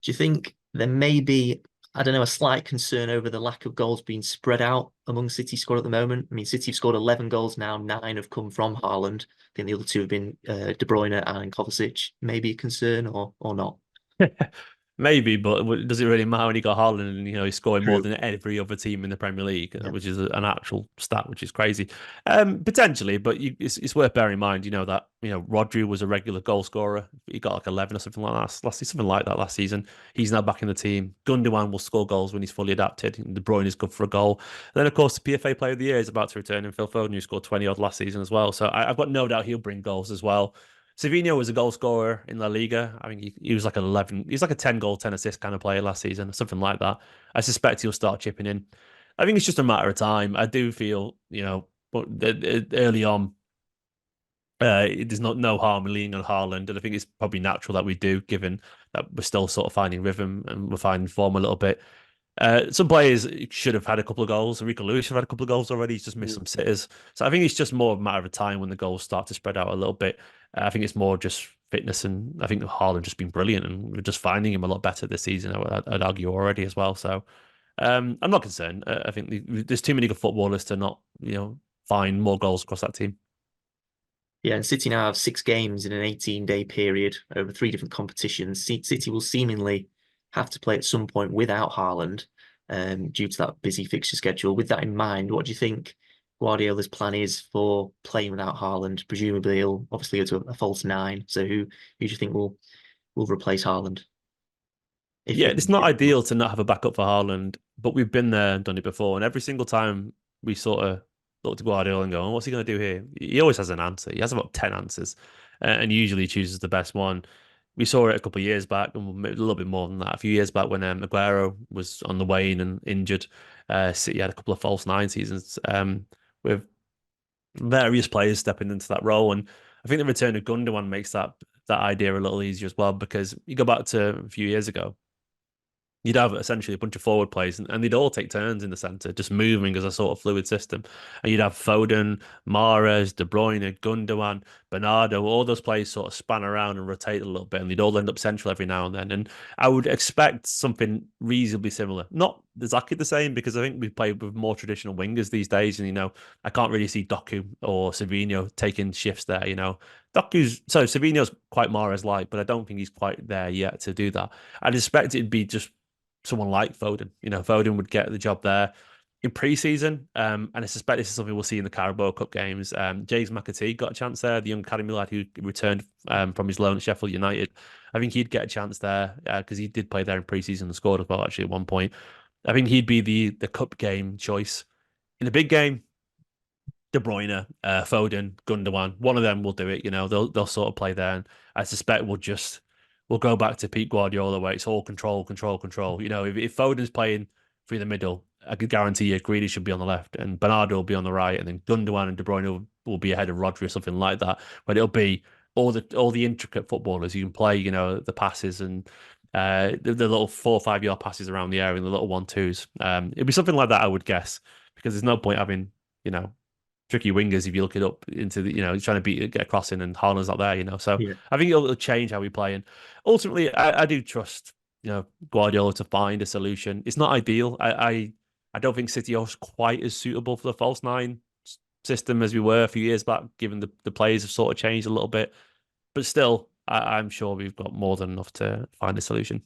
Do you think there may be, I don't know, a slight concern over the lack of goals being spread out among City squad at the moment? I mean, City have scored 11 goals now, nine have come from Haaland. I think the other two have been De Bruyne and Kovacic. Maybe a concern or not? Maybe, but does it really matter when you got Haaland and he's scoring more True. than every other team in the Premier League, Yeah. which is an actual stat, which is crazy. Potentially, but it's worth bearing in mind, that Rodri was a regular goal scorer. He got like 11 or something like that something like that last season. He's now back in the team. Gundogan will score goals when he's fully adapted. De Bruyne is good for a goal. And then, of course, the PFA Player of the Year is about to return in Phil Foden, who scored 20 odd last season as well. So I've got no doubt he'll bring goals as well. Savinho was a goal scorer in La Liga. I mean, he was like an 11, he's like a 10 goal, 10 assist kind of player last season, something like that. I suspect he'll start chipping in. I think it's just a matter of time. I do feel, but early on, there's not no harm in leaning on Haaland, and I think it's probably natural that we do, given that we're still sort of finding rhythm and we're finding form a little bit. Some players should have had a couple of goals. Enrico Lewis should have had a couple of goals already. He's just missed Mm. some sitters. So I think it's just more of a matter of time when the goals start to spread out a little bit. I think it's more just fitness, and I think Haaland just been brilliant, and we're just finding him a lot better this season. I'd argue already as well. So I'm not concerned. I think there's too many good footballers to not, find more goals across that team. Yeah, and City now have six games in an 18-day period over three different competitions. City will seemingly have to play at some point without Haaland, due to that busy fixture schedule. With that in mind, what do you think Guardiola's plan is for playing without Haaland? Presumably, he'll obviously go to a false nine. So who do you think will replace Haaland if Yeah, he it's not if he ideal comes? to not have a backup for Haaland, but we've been there and done it before. And every single time we sort of look to Guardiola and go, oh, what's he going to do here? He always has an answer. He has about 10 answers, and usually chooses the best one. We saw it a couple of years back, and maybe a little bit more than that. A few years back when Aguero was on the wane and injured, City had a couple of false nine seasons with various players stepping into that role. And I think the return of Gundogan makes that idea a little easier as well, because you go back to a few years ago, you'd have essentially a bunch of forward players, and they'd all take turns in the centre, just moving as a sort of fluid system. And you'd have Foden, Mahrez, De Bruyne, Gundogan, Bernardo, all those players sort of span around and rotate a little bit, and they'd all end up central every now and then. And I would expect something reasonably similar. Not exactly the same, because I think we play with more traditional wingers these days, and I can't really see Doku or Savinho taking shifts there. Savinho's quite Mahrez-like, but I don't think he's quite there yet to do that. I'd expect it'd be just someone like Foden. Foden would get the job there in pre-season, and I suspect this is something we'll see in the Carabao Cup games. James McAtee got a chance there, the young academy lad who returned from his loan at Sheffield United. I think he'd get a chance there because he did play there in pre-season and scored as well, actually, at one point. I think he'd be the cup game choice. In the big game, De Bruyne, Foden, Gundogan, one of them will do it. They'll sort of play there, and I suspect we'll go back to Pete Guardiola where it's all control, control, control. If Foden's playing through the middle, I could guarantee you Grealish should be on the left and Bernardo will be on the right, and then Gundogan and De Bruyne will be ahead of Rodri or something like that. But it'll be all the intricate footballers you can play. The passes and the little 4 or 5 yard passes around the area and the little 1-2s. It'd be something like that, I would guess, because there's no point having tricky wingers if you look it up into trying to get a crossing and Haaland's not there. So Yeah. I think it'll change how we play, and ultimately I do trust Guardiola to find a solution. It's not ideal. I don't think City are quite as suitable for the false nine system as we were a few years back, given the players have sort of changed a little bit, but still I'm sure we've got more than enough to find a solution.